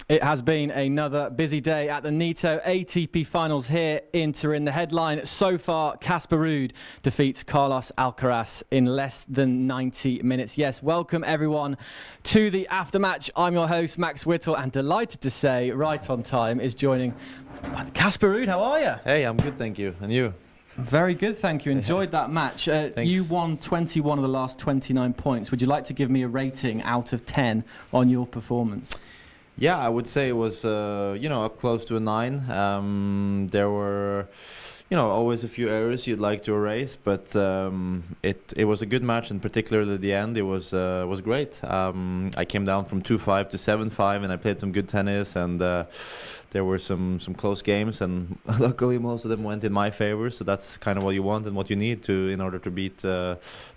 It has been another busy day at the NITO ATP Finals here in Turin. The headline so far, Casper Ruud defeats Carlos Alcaraz in less than 90 minutes. Yes, welcome everyone to the Aftermatch. I'm your host, Max Whittle, and delighted to say, right on time, is joining Casper Ruud. How are you? Hey, I'm good, thank you. And you? Very good, thank you. Enjoyed that match. You won 21 of the last 29 points. Would you like to give me a rating out of 10 on your performance? Yeah, I would say it was, up close to a 9. There were, always a few errors you'd like to erase, but it was a good match, and particularly at the end, it was great. I came down from 2-5 to 7-5, and I played some good tennis, and there were some close games, and luckily most of them went in my favor. So that's kind of what you want and what you need in order to beat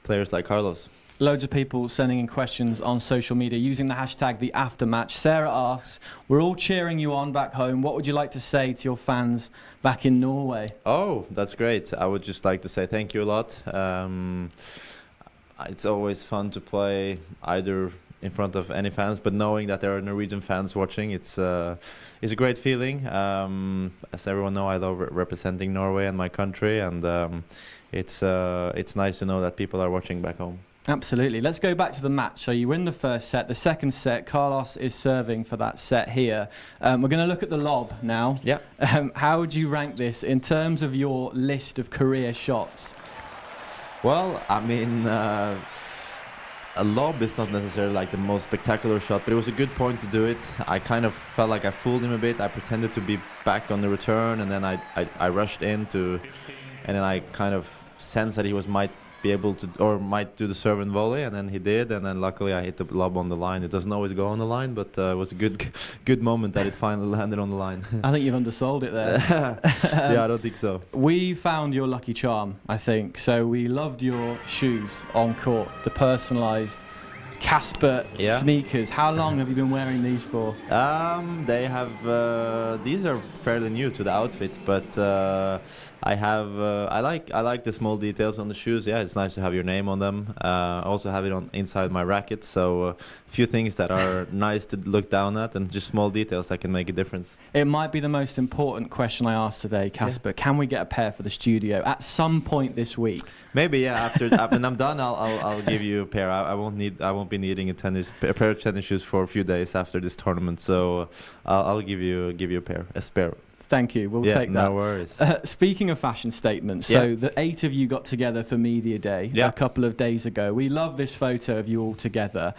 players like Carlos. Loads of people sending in questions on social media using the hashtag the Aftermatch. Sarah asks, we're all cheering you on back home. What would you like to say to your fans back in Norway? Oh, that's great. I would just like to say thank you a lot. It's always fun to play either in front of any fans, but knowing that there are Norwegian fans watching, it's a great feeling. As everyone knows, I love representing Norway and my country, and it's nice to know that people are watching back home. Absolutely. Let's go back to the match. So you win the first set. The second set, Carlos is serving for that set here. We're going to look at the lob now. Yeah. How would you rank this in terms of your list of career shots? Well, I mean, a lob is not necessarily like the most spectacular shot, but it was a good point to do it. I kind of felt like I fooled him a bit. I pretended to be back on the return, and then I rushed and then I kind of sensed that he might be able to, or might do the serve and volley, and then he did, and then luckily I hit the lob on the line. It doesn't always go on the line, but it was a good moment that it finally landed on the line. I think you've undersold it there. Yeah, I don't think so. We found your lucky charm, I think. So we loved your shoes on court, the personalised Casper sneakers. How long have you been wearing these for? They have these are fairly new to the outfit, but I like the small details on the shoes. Yeah, it's nice to have your name on them. I also have it on inside my racket, so a few things that are nice to look down at, and just small details that can make a difference. It might be the most important question I asked today, Casper. Yeah. Can we get a pair for the studio at some point this week? Maybe, yeah. After when I'm done, I'll give you a pair. I won't be needing a pair of tennis shoes for a few days after this tournament, so I'll give you a pair, a spare. Thank you. We'll take that. No worries. Speaking of fashion statements, so the 8 of you got together for Media Day a couple of days ago. We love this photo of you all together.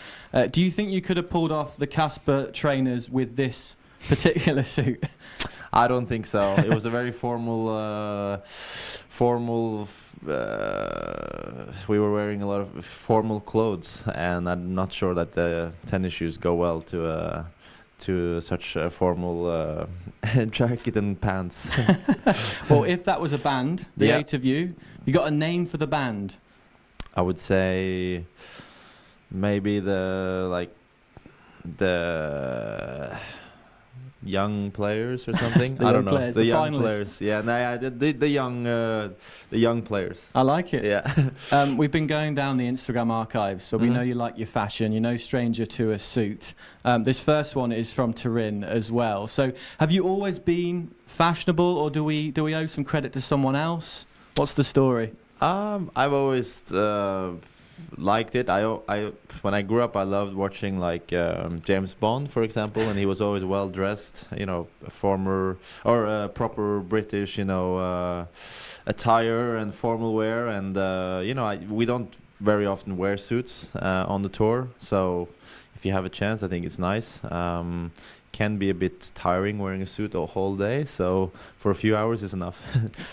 Do you think you could have pulled off the Casper trainers with this particular suit? I don't think so. It was a very formal. We were wearing a lot of formal clothes, and I'm not sure that the tennis shoes go well to such a formal jacket and pants. Well, if that was a band, the 8 of you got a name for the band? I would say maybe the young players or something. I don't know. Players, the young finalists. Players. Yeah, the young players. I like it. Yeah. We've been going down the Instagram archives, so we know you like your fashion. You're no stranger to a suit. This first one is from Turin as well. So, have you always been fashionable, or do we owe some credit to someone else? What's the story? I've always liked it. When I grew up, I loved watching like James Bond, for example, and he was always well dressed. A proper British, attire and formal wear, and we don't very often wear suits on the tour. So if you have a chance, I think it's nice. Can be a bit tiring wearing a suit a whole day, so for a few hours is enough.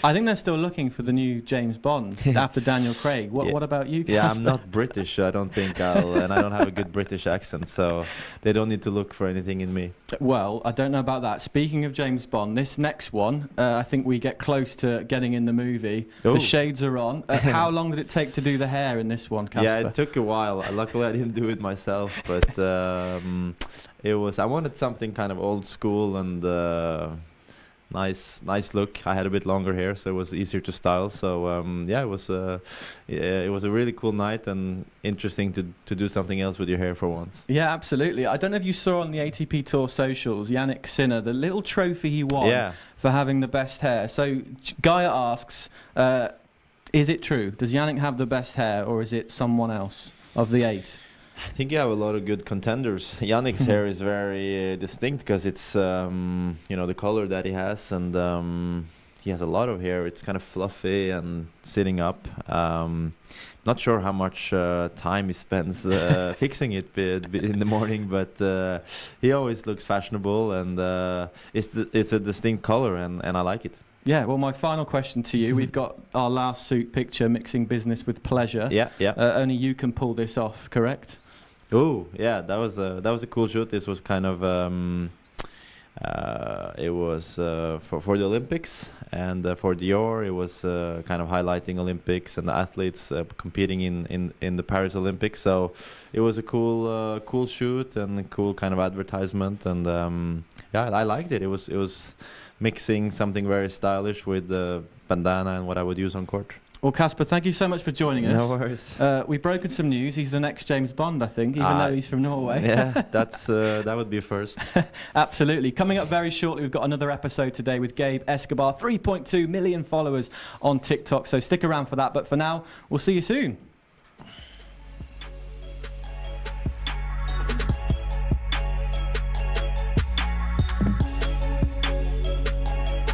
I think they're still looking for the new James Bond after Daniel Craig. What about you, Casper? Yeah, I'm not British. I don't think and I don't have a good British accent, so they don't need to look for anything in me. Well, I don't know about that. Speaking of James Bond, this next one, I think we get close to getting in the movie. Ooh. The shades are on. How long did it take to do the hair in this one, Casper? Yeah, it took a while. Luckily, I didn't do it myself, but I wanted something kind of old school and nice look. I had a bit longer hair, so it was easier to style. So yeah, it was a really cool night and interesting to do something else with your hair for once. Yeah, absolutely. I don't know if you saw on the ATP Tour socials, Yannick Sinner, the little trophy he won for having the best hair. So Gaia asks, is it true? Does Yannick have the best hair, or is it someone else of the 8? I think you have a lot of good contenders. Yannick's hair is very distinct because it's the color that he has, and he has a lot of hair. It's kind of fluffy and sitting up. Not sure how much time he spends fixing it in the morning, but he always looks fashionable, and it's a distinct color, and I like it. Yeah, well, my final question to you. We've got our last suit picture, mixing business with pleasure. Yeah. Only you can pull this off, correct? Oh, yeah, that was a cool shoot. This was kind of it was for the Olympics, and for Dior it was kind of highlighting Olympics and the athletes competing in the Paris Olympics. So it was a cool shoot and a cool kind of advertisement, and yeah, I liked it. It was mixing something very stylish with the bandana and what I would use on court. Well, Casper, thank you so much for joining us. No worries. We've broken some news. He's the next James Bond, I think, even though he's from Norway. Yeah, that would be a first. Absolutely. Coming up very shortly, we've got another episode today with Gabe Escobar, 3.2 million followers on TikTok. So stick around for that. But for now, we'll see you soon.